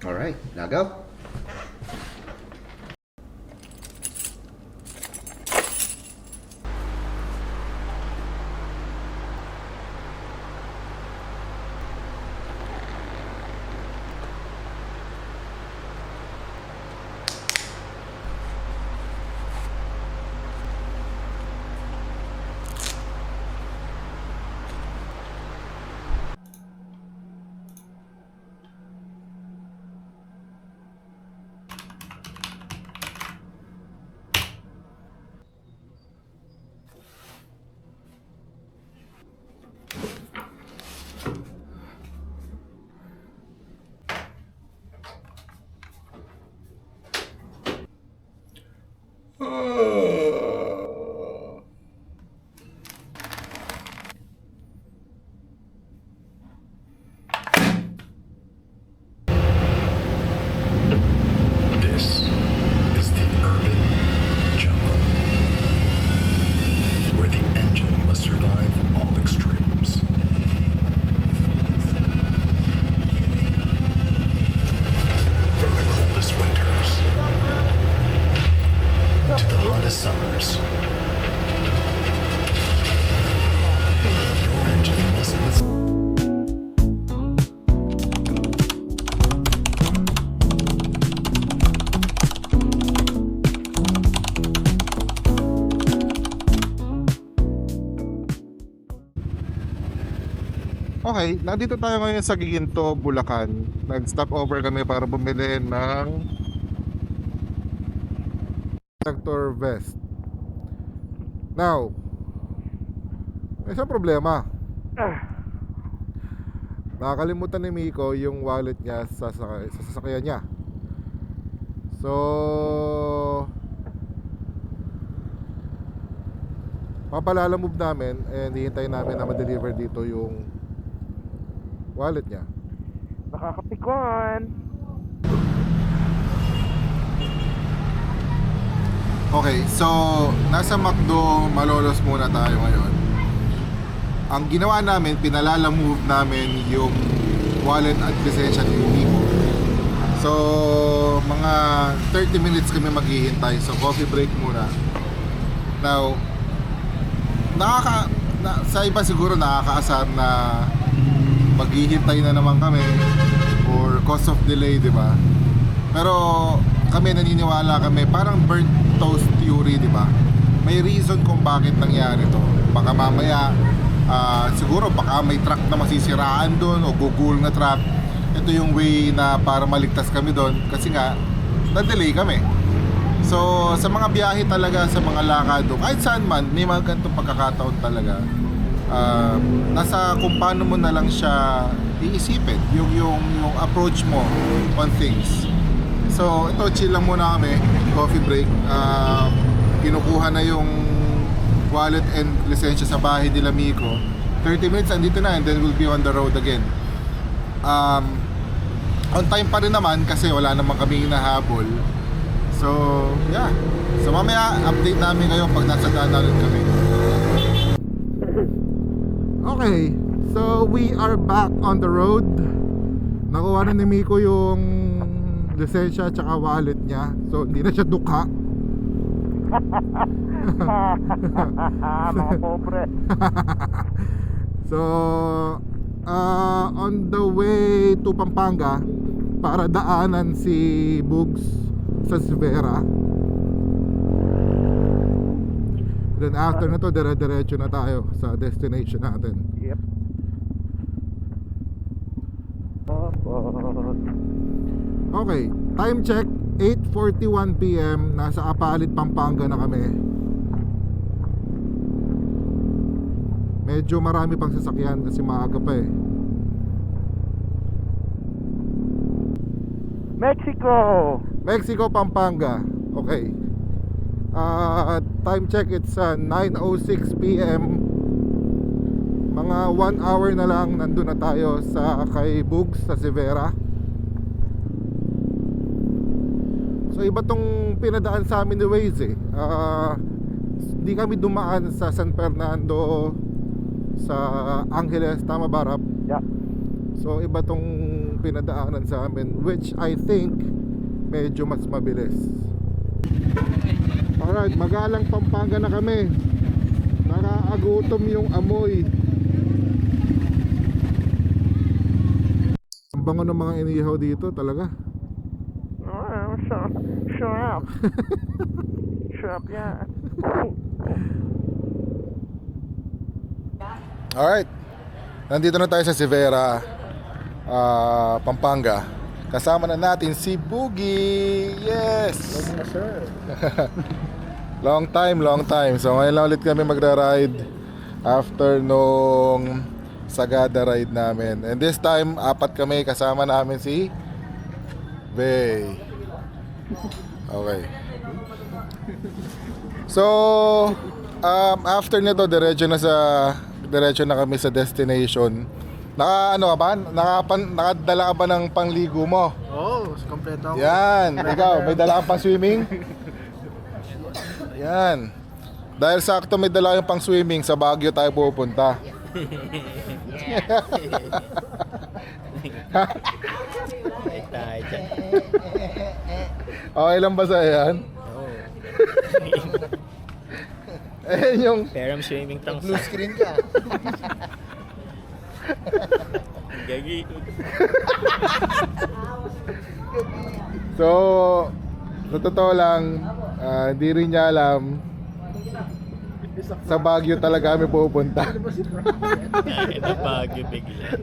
Alright, now go. This is the urban jungle, where the engine must survive all extremes. From the coldest winters to the hottest summers, your engine must withstand. Okay, nandito tayo ngayon sa Giginto, Bulacan. Nag-stop over kami para bumili ng protector vest. Now, may isang problema. Nakakalimutan ni Miko yung wallet niya sa sasakyan niya. So, mapalalamove namin and hihintayin namin na ma-deliver dito yung wallet niya. Nakakapikon. Okay, so nasa McDo Malolos muna tayo ngayon. Ang ginawa namin, pinalalamove namin yung wallet at lisensya ni Miko. So mga 30 minutes kami maghihintay. So coffee break muna. Now, sa iba siguro nakakaasar na maghihintay na naman kami or cause of delay, di ba? Pero kami naniniwala kami, parang burnt toast theory, di ba? May reason kung bakit nangyari to. Baka mamaya siguro baka may truck na masisiraan doon o gugul na truck. Ito yung way na para maligtas kami doon kasi nga na-delay kami. So sa mga biyahe talaga, sa mga lakad, kahit saan man, may mga ganitong pagkakataon talaga. Nasa kung paano mo na lang siya iisipin yung approach mo on things. So ito, chill lang muna kami, coffee break. Kinukuha na yung wallet and lisensya sa bahay nila Miko. 30 minutes andito na and then we'll be on the road again. On time pa rin naman kasi wala naman kami hinahabol. So yeah, so mamaya update namin kayo pag nasa daan na rin kami. Okay, so we are back on the road. Nakuha na ni Miko yung lisensya at saka wallet niya. So hindi na siya dukha. Mga pobre. So on the way to Pampanga para daanan si Bugs sa Svera. Then after na to, dire-diretso na tayo sa destination natin. Yep. Okay, time check 8:41 PM. Nasa Apalit, Pampanga na kami. Medyo marami pang sasakyan kasi maaga pa eh. Mexico, Pampanga. Okay. Time check, it's 9:06 PM. Mga 1 hour na lang nandun na tayo sa kay Bugs sa Severa. So iba tong pinadaan sa amin ni Waze eh. Hindi kami dumaan sa San Fernando, sa Angeles, tama ba Rap? Yeah. So iba tong pinadaanan sa amin, which I think medyo mas mabilis. Alright, Magalang, Pampanga na kami. Nakaagutom yung amoy. Ang bango ng mga inihaw dito talaga. Oh, shrimp. Shrimp, yeah. Alright, nandito na tayo sa Severa, Pampanga. Kasama na natin si Boogie. Yes! Long time. So ngayon lang ulit kami magra-ride after nung Sagada ride namin. And this time, 4 kami, kasama namin si Bay. Okay. So after nito, diretso na kami sa destination. Nakadala ka ba ng pangligo mo? Oo, kompleto ako. Yan, ikaw, may dala kang pang swimming? Yan. Dahil sakto may dala yung pang swimming, sa Baguio tayo pupunta. Okay lang ba sa'yo yan? Eh yung Peram swimming trunks. Blue screen ka. Gagi. So, sa totoo lang, hindi rin niya alam, sa Baguio talaga kami pupunta. Ito Baguio bigla.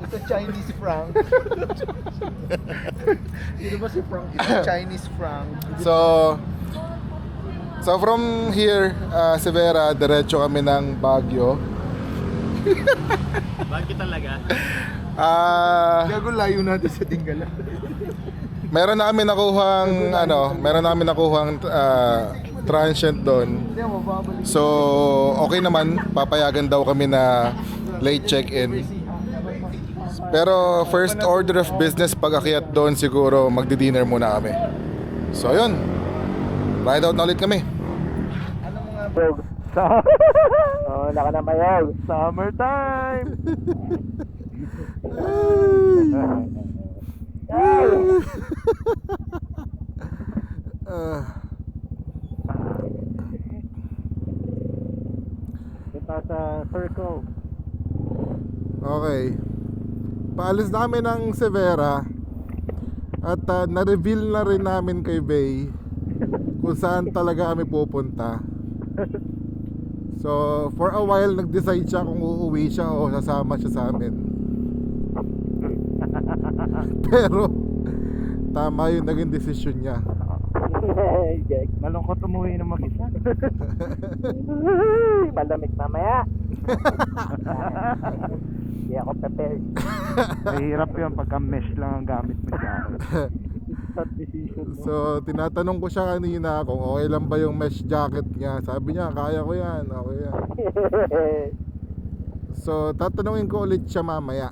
Ito Chinese franc. Sino ba si Frank? Ito Chinese franc. So from here, Severa, diretso kami ng Baguio. Baguio talaga. Gago layo natin sa Dingalan. Meron na kami nakuhang transient doon. Hindi mo babalik. So, okay naman, papayagan daw kami na late check-in. Pero first order of business pag akyat doon, siguro magdi-dinner muna kami. So, yun. Ride out na ulit kami. Oh, naka na mayog. Summertime. Ito sa circle. Okay. Paalis namin ng Severa. At na-reveal na rin namin kay Bay kung saan talaga kami pupunta. So, for a while nag-decide siya kung uuwi siya o sasama siya sa amin. Pero tama yung naging desisyon niya. Malungkot umuwi ng mag-isa. Malamig mamaya. Hindi ako prepared. Mahirap yun pagka mesh lang ang gamit mo dyan. So, tinatanong ko siya kanina kung okay lang ba yung mesh jacket niya. Sabi niya, kaya ko yan, okay yan. So, tatanungin ko ulit siya mamaya.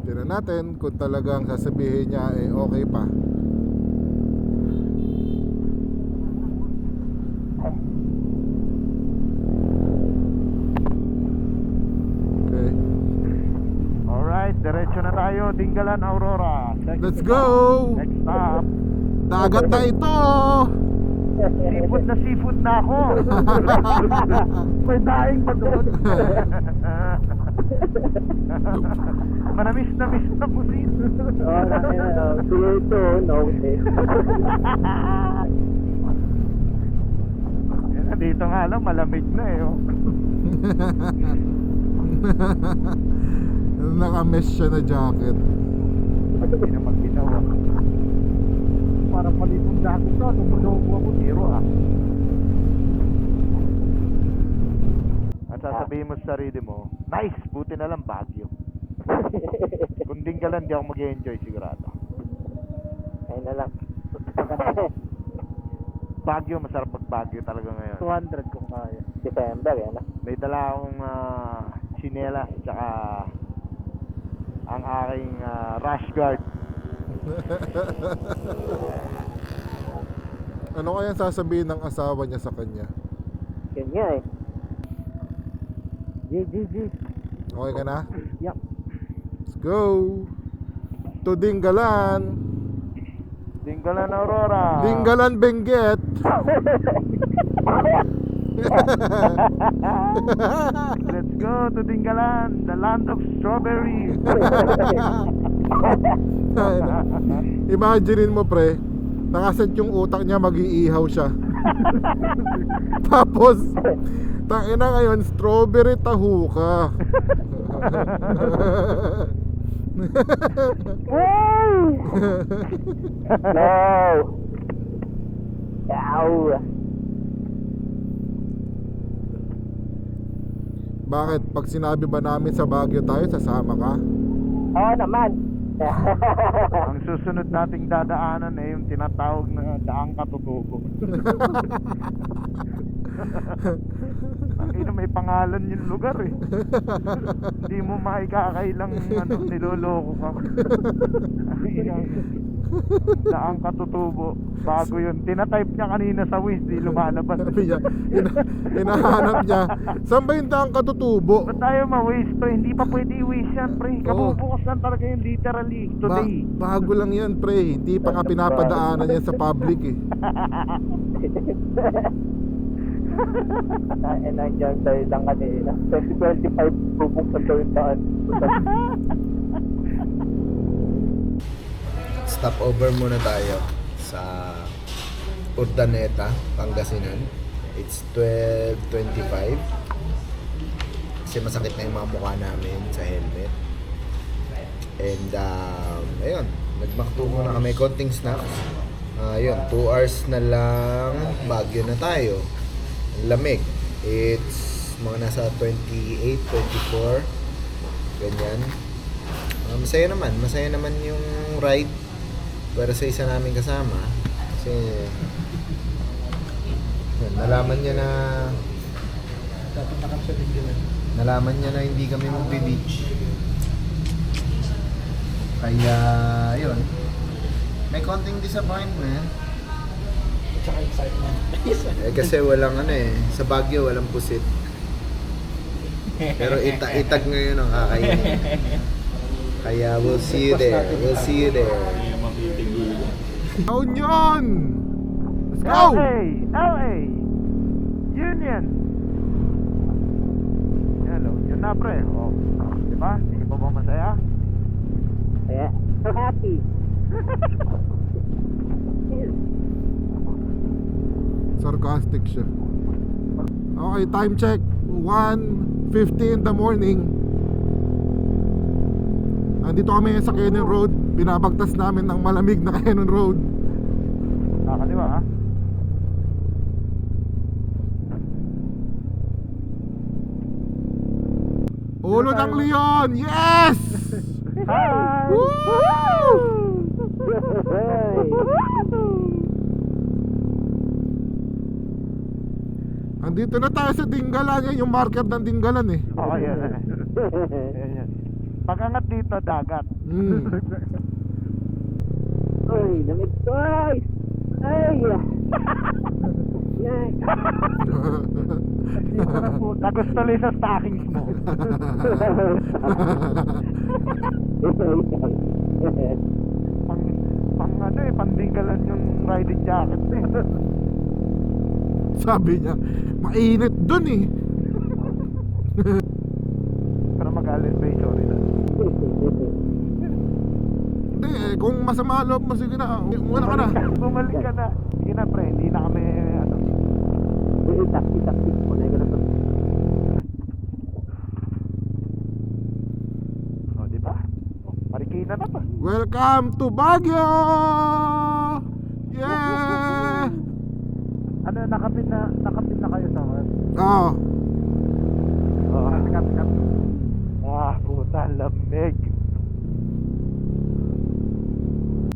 Tignan natin kung talagang sasabihin niya okay pa. Okay. Alright, diretso na tayo. Dingalan, Aurora. Let's go! Next stop. Dagat na ito! Seafood na ako. May daing pa doon. Manamis na pusin. Sige ito, noted. Dito nga lang, malamig na eh. Naka-mesh siya na jacket. Hindi naman ginawa. Parang malitong jacket to. Tumulobo ako, zero ah. At sasabihin mo sa sarili mo, nice, buti na lang Baguio. Kung Dingalan, di ako mag-enjoy sigurado. Ayun na lang. Baguio, masarap mag Baguio talaga ngayon. 200 kung kaya. December, yan ah. May dala akong sinela, tsaka ang aking rash guard. Ano kaya sasabihin ng asawa niya sa kanya? Yun nga eh. G. Okay ka na? Yup. Let's go to Dingalan. Dingalan Aurora. Dingalan Benguet. Let's go to Dingalan, the land of strawberry. Imaginein mo pre, nakaset yung utak niya, mag-iihaw siya. Tapos tangina ngayon, strawberry taho ka. No. Ow. Bakit? Pag sinabi ba namin sa Baguio tayo, sasama ka? Oo naman. Ang susunod nating dadaanan ay yung tinatawag na daang katutubo. Ang may pangalan yung lugar eh. Hindi mo maikakailang niloloko ka. Daang katutubo. Bago yun. Tinatype niya kanina sa Waze, di lumalabas. Sabi niya, hinahanap niya, saan ba yung daang katutubo? Ba't tayo ma-Waze to? Hindi pa pwede i-Waze yan, pre. Kabubukas lang talaga yun literally today. Bago lang yan pre, hindi pa nga pinapadaanan yan sa public eh. Nandiyan tayo lang kanina. 2025 bubuksan daw yung daan. Stop over muna tayo sa Urdaneta, Pangasinan. It's 12:25 kasi masakit na yung mga mukha namin sa helmet. And ayun, nagmaktungo na kami, konting snacks. Ayun, 2 hours na lang Baguio na tayo. Ang lamig. It's mga nasa 28, 24 ganyan. Masaya naman yung ride para sa isa naming kasama kasi nalaman niya na hindi kami magbe-beach, kaya yun, may konting disappointment tsaka excitement kasi walang sa Baguio walang pusit, pero itag ngayon ang kakainin. Kaya we'll see you there. Union! Let's go! LA! Union! Hello, yun na pre. Oh, diba? Hindi pa ba masaya? Yeah, so happy. Sarcastic siya. Okay, time check. 1:50 in the morning. Andito kami sa Cannon Road. Binabagtas namin ng malamig na Cannon Road. Nakakaliwa ha? Ulo ng Leon! Yes! Hi! Woo! Andito na tayo sa Dingalan. Yan yung marker ng Dingalan eh. Oo, yan. Yan. Pag-angat dito, dagat. Uy, lamig to ay! Ay! Nagustuloy sa stockings mo. Pandinggalan yung riding jacket. Sabi niya, mainit dun eh. Pero mag-alin ba yung sorry na? Hindi eh, kung masama loob mo, sige na, muna ka na. Bumalik ka na. Sige na pre, hindi na kami Taktik mo na yung oh, di ba? Marikina na pa. Welcome to Baguio! Yeah! Ano, nakapit na kayo sa work? Oo. Oh, kat. Puta, lamig.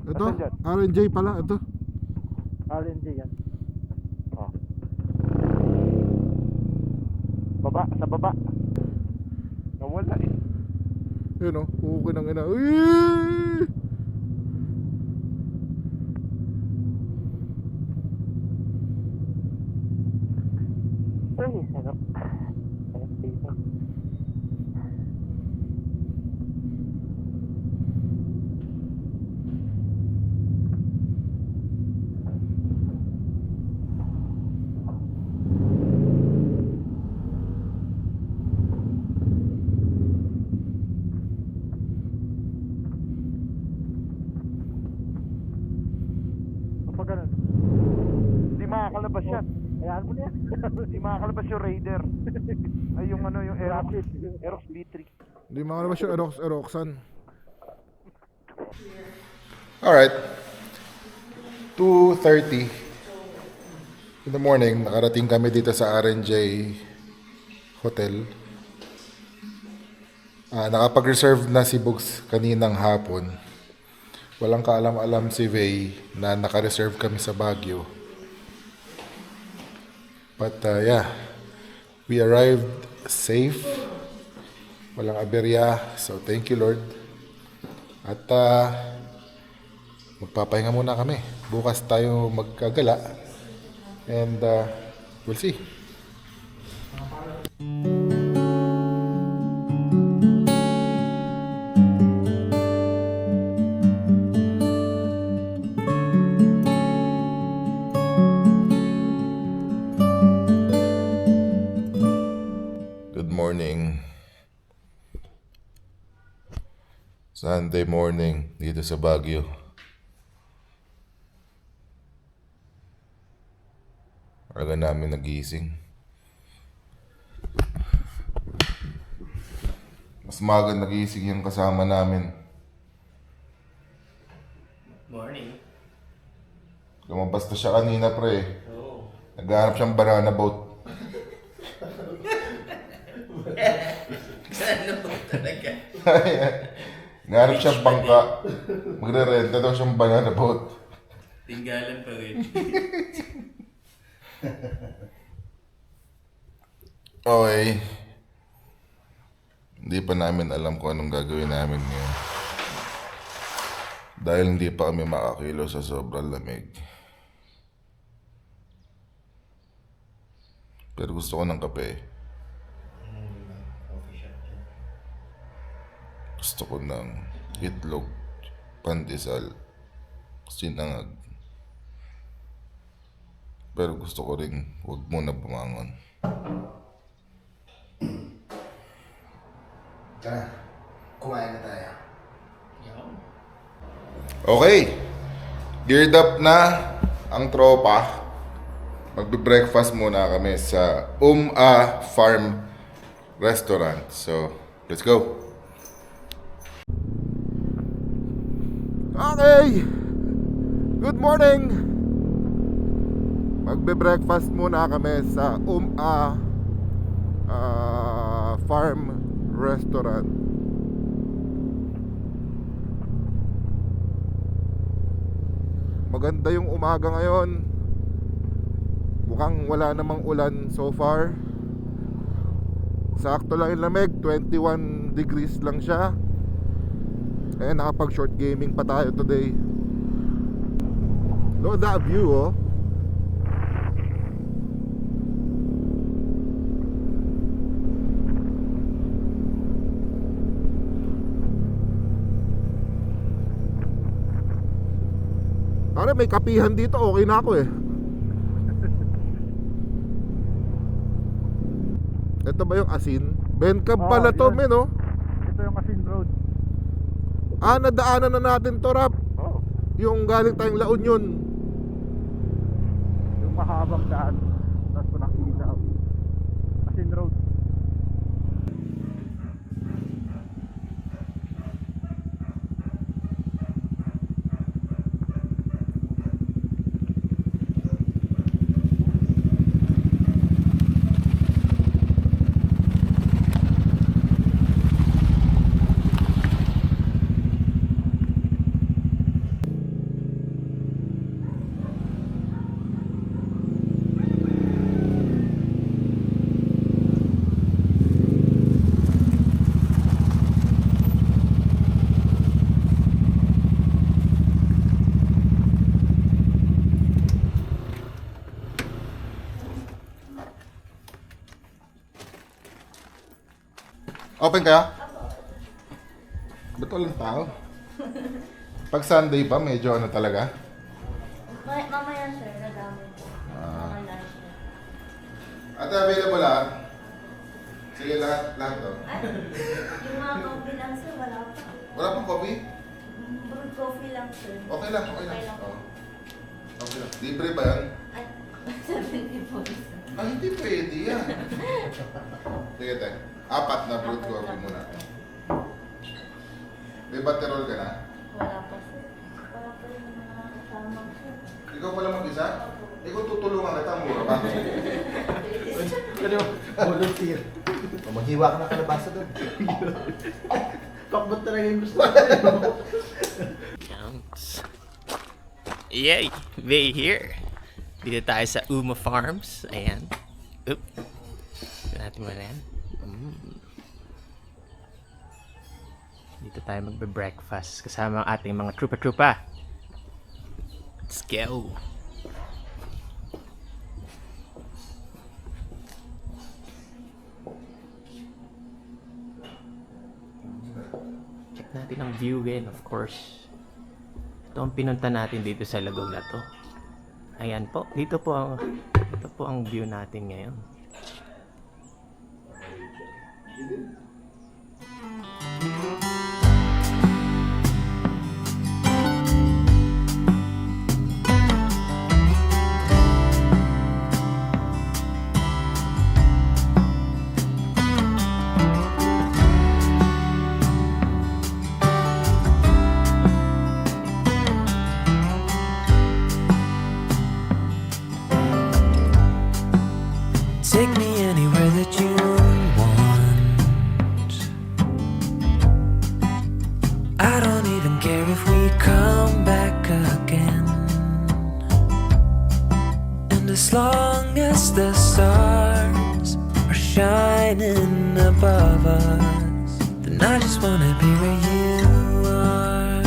Ito, Asan dyan? RNJ pala, ito. RNG yan. Oh. Sa baba. Nawala eh. Yun o, okay ng ina. Uy! eh. Sarap. Sarap dito. Kapag ganun, hindi makakalabas yan. Ayan mo na yan. Hindi makakalabas yung Raider. Ay, yung ano, yung Aerox B3. Hindi makalabas yung Aeroxan. Alright. 2:30 in the morning, nakarating kami dito sa RNJ Hotel. Nakapag-reserve na si Bugs kaninang hapon. Walang kaalam-alam si Vey na naka-reserve kami sa Baguio. But yeah, we arrived safe. Walang aberya. So thank you Lord. At magpapahinga muna kami. Bukas tayo magkagala. And we'll see. Good morning. Sunday morning dito sa Baguio. Aga namin nagising. Mas maaga nagising yung kasama namin. Morning. Lumabas na siya kanina pre. Oo. Naghahanap siyang banana boat. Ano ba talaga? Naghahanap siyang bangka. Magre-renta daw siyang banana boat. Tinggalan pa rin. Okay. Hindi pa namin alam kung anong gagawin namin ngayon. Dahil hindi pa kami makakilo sa sobrang lamig. Pero gusto ko ng kape. Gusto ko ng itlog, pandesal, sinangag. Pero gusto ko rin huwag muna bumangon. Tara, kumain na tayo. Okay, geared up na ang tropa. Magbe-breakfast muna kami sa Farm Restaurant. So, let's go. Okay, good morning. Magbe-breakfast muna kami sa Farm Restaurant. Maganda yung umaga ngayon. Mukhang wala namang ulan so far. Sakto lang yung lamig, 21 degrees lang siya. Eh, nakapag short gaming pa tayo today. Look at that view, oh. Para may kapihan dito, okay na ako eh. Ito ba yung asin? Bencab pala to, men, oh. Ito yung Asin Road. Nadaanan na natin to, Rap. Oh, Yung galing tayong La Union. yung mahabang daan. Tapos ko nakikita. Asin Road. Open kaya? Ba't walang tao? Pag Sunday ba, medyo ano talaga? Mamaya sir, nadami po. Ah. Mga lunch na. Ate, available lahat? Sige, lahat to. Ay, yung mga coffee lang sir, wala pa. Wala pang coffee? Brewed coffee lang sir. Okay lang. Oo. Okay lang. Libre ba yan? Ay, 70 po sir. Ah, hindi pwede yan. Sige, te. 4 na brewed coffee muna. May baterol ka na? Wala pa sir. Wala pa yung mga kasama sir. Ikaw pala mag-isa? Ikaw tutulungan kita, mura ba? Ano? Volunteer. Maghiwa ka ng kalabasa doon. Pakbot talaga yung gusto. Counts. Yay! They here. Dito tayo sa Uma Farms. Ayan. Oop. Dito natin mo na yan. Dito tayo magbe-breakfast kasama ang ating mga trupa-trupa. Let's go! Check natin ang view again, of course. Ito ang pinunta natin dito sa lagog na to. Ayan po, dito po ang view natin ngayon. Take me anywhere that you want. I don't even care if we come back again. And as long as the stars are shining above us, then I just wanna be where you are.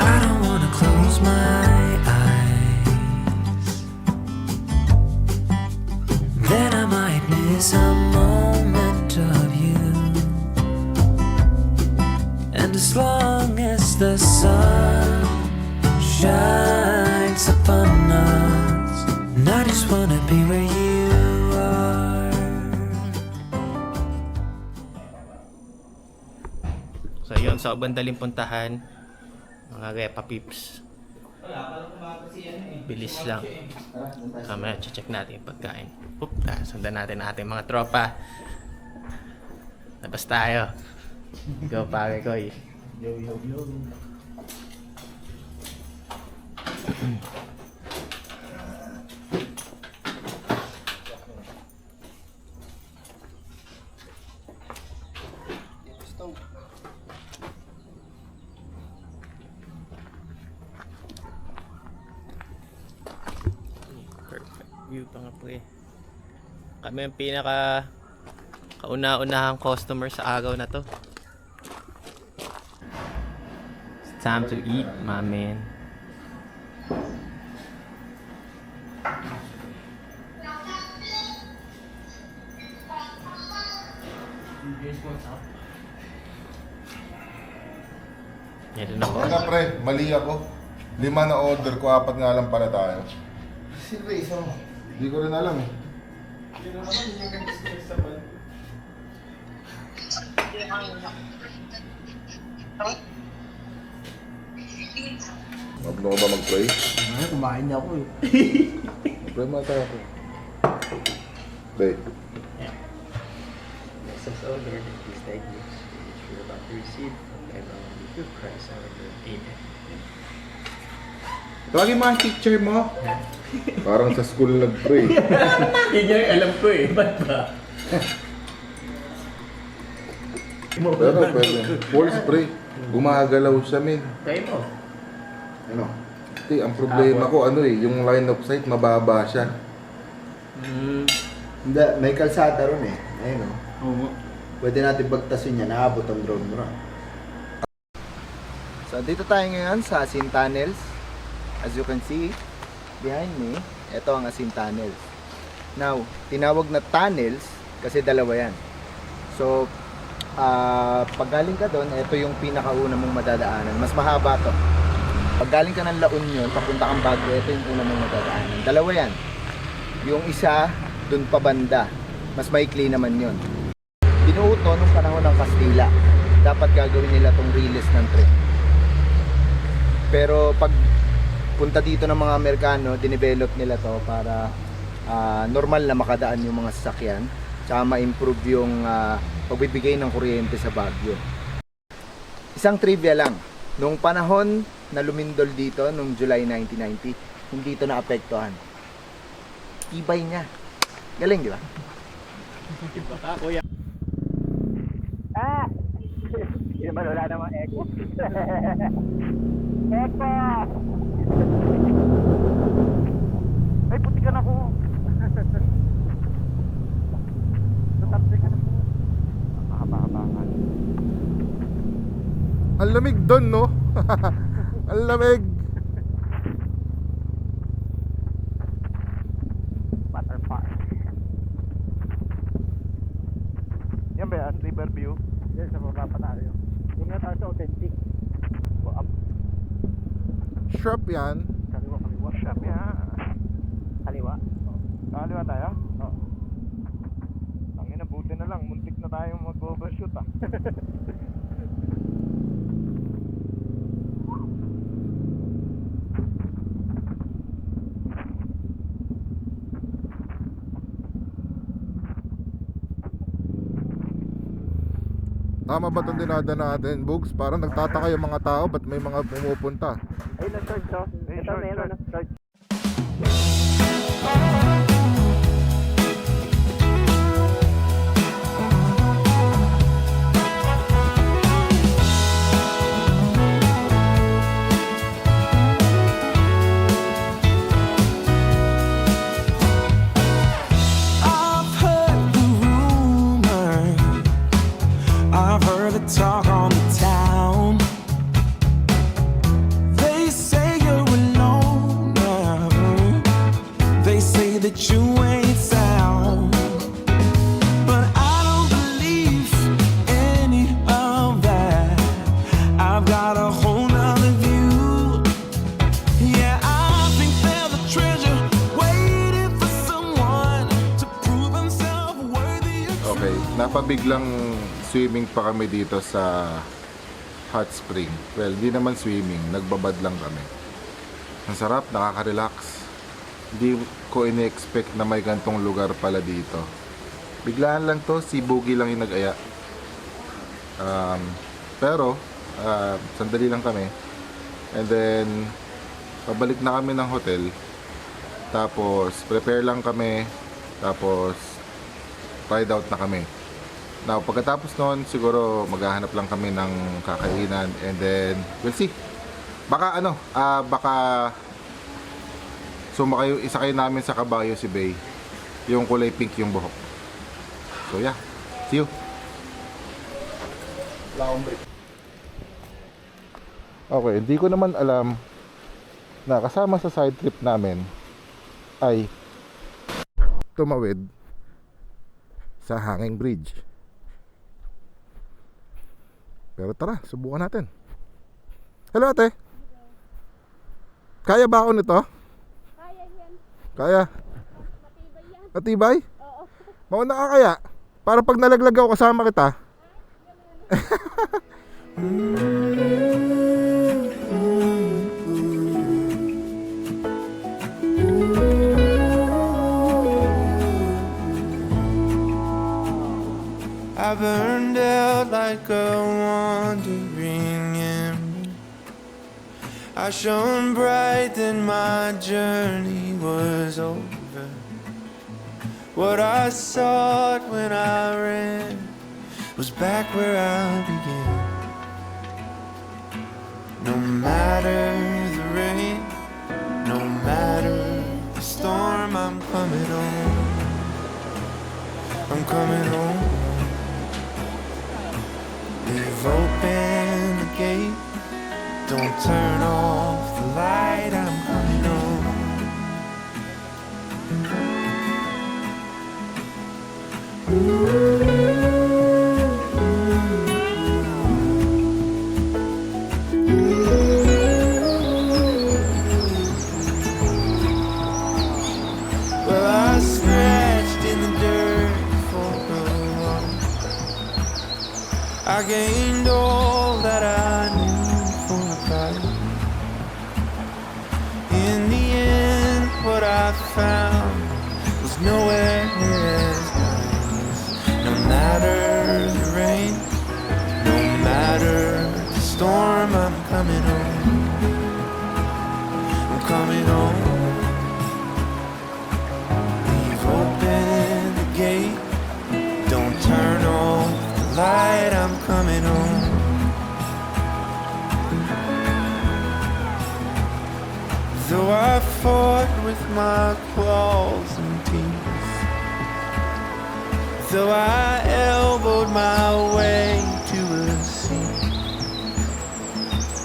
I don't wanna close my then I might miss a moment of you. And as long as the sun shines upon us, and I just wanna be where you are. So yun, sa bandaling puntahan, mga Repa Pips. Bilis lang. Kamaya, check natin yung pagkain. Oop, sundan natin ang ating mga tropa. Labas tayo. Go, pare ko eh. Yo. Perfect view pa nga pre. Kami ang pinaka kauna-unahang customer sa agaw na to. It's time to eat, my man. Yan na ako. Ano pre, mali ako. 5 na order ko, 4 nga lang pala tayo. Sino ba isa mo? Hindi ko rin alam eh. Mablo ko ba mag-pray? Ay, kumain na ako eh. Pray mo tayo ako. Pray. Next order, please take this. Which you're about to receive from everyone with good Christ our Lord. Amen. Tawagin mo ang teacher mo. Parang sa school nag-pray. Yun yung alam ko eh. Ba't ba? Pero pwede. False pray. Gumagalaw siya, men. Try mo. Ano? Hindi, ang problema ko, ano eh, yung line of sight, mababa siya. Hindi, may kalsada ron eh. Ayun o. Oo. Pwede natin bagtasin yan, naabot ang drone mo ron. So, dito tayo ngayon sa Asin Tunnels. As you can see, behind me, ito ang Asin Tunnels. Now, tinawag na tunnels Kasi dalawa yan. So, pag galing ka doon, ito yung pinakauna mong madadaanan. Mas mahaba to. Pag galing ka ng La Union, papunta kang Baguio, ito yung una mong madadaanan. Dalawa yan. Yung isa, doon pa banda. Mas maikli naman yun. Binuot to nung panahon ng Kastila. Dapat gagawin nila tong release ng tren. Pero pag punta dito ng mga Amerikano, dinevelop nila to para normal na makadaan yung mga sasakyan. Tsaka ma-improve yung pagbibigay ng kuryente sa Baguio. Isang trivia lang. Nung panahon na lumindol dito, nung July 1990, hindi ito naapektuhan. Ibay niya. Galing, di ba? Hindi naman wala namang echo. Echo! Ay, puti ka na ko. Tatapos ka na po. Mahaba-haba. Ang lamig doon, no? Ang lamig. Butterfly. Yan ba yan? Riverview? Yan, sa baba pa tayo. Yung nga tayo sa authentic. Shop yan. Kaliwa. Shop yan. Kaliwa? Kaliwa tayo? Oo. Tangina, buti na lang. Muntik na tayong mag-overshoot ah. Tama ba itong dinada natin, Bugs? Parang nagtataka yung mga tao, ba't may mga pumupunta? Ayun na short to. Ito meron na short. I've heard the rumor, I've heard the talk on the town. They say you're alone now. They say that you ain't sound. But I don't believe any of that. I've got a whole nother view. Yeah, I think there's a treasure waiting for someone to prove himself worthy of. Okay, napabiglang swimming pa kami dito sa hot spring. Well, di naman swimming, nagbabad lang kami. Ang sarap, nakaka-relax. Hindi ko ini-expect na may gantong lugar pala dito. Biglaan lang to, si Boogie lang yung nag-aya. Pero, sandali lang kami. And then, pabalik na kami ng hotel. Tapos, prepare lang kami. Tapos, ride out na kami. Now, pagkatapos noon, siguro maghahanap lang kami ng kakainan. And then, we'll see. Baka baka sumakay, isakay namin sa kabayo si Bay. Yung kulay pink yung buhok. So yeah, see you. Okay, hindi ko naman alam na kasama sa side trip namin ay tumawid sa hanging bridge. Pero tara, subukan natin. Hello ate. Kaya ba ako nito? Kaya yan. Kaya? Matibay yan. Matibay? Oo. Mauna ka kaya? Para pag nalaglag ako kasama kita. I burned out like a wandering ember. I shone bright, then my journey was over. What I sought when I ran was back where I began. No matter the rain, no matter the storm, I'm coming home. I'm coming home. Leave open the gate, don't turn off the light, I'm coming home. Well, I scratched in the dirt for a while. I gained all that I knew for a fight. In the end, what I found was nowhere near as nice. No matter the rain, no matter the storm, I'm coming home. I'm coming home. Leave open the gate, don't turn off the light, I'm coming home. Though I fought with my claws and teeth, though I elbowed my way to a seat,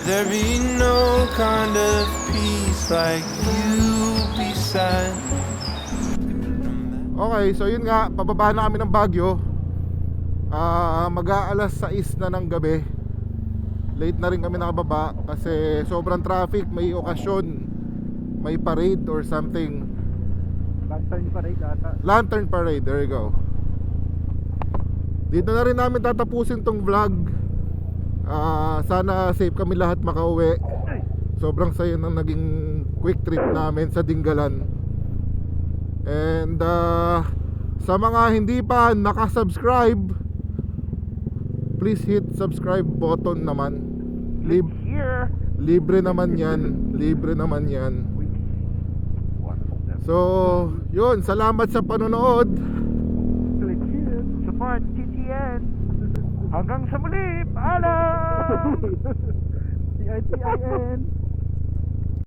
there be no kind of peace like you beside me. Okay, so yun nga, pababa na kami ng Baguio. Mag-aalas 6 na ng gabi. Late na rin kami nakababa kasi sobrang traffic, may okasyon, may parade or something. Lantern parade ata. Lantern parade, there you go. Dito na rin namin tatapusin tong vlog. Sana safe kami lahat makauwi. Sobrang saya ng naging quick trip namin sa Dingalan. And sa mga hindi pa nakasubscribe, please hit subscribe button naman. Libre naman yan. Libre naman yan. So, yun, salamat sa panonood. Click here. Support TTN. Hanggang sa muli. Paalam. TITIN.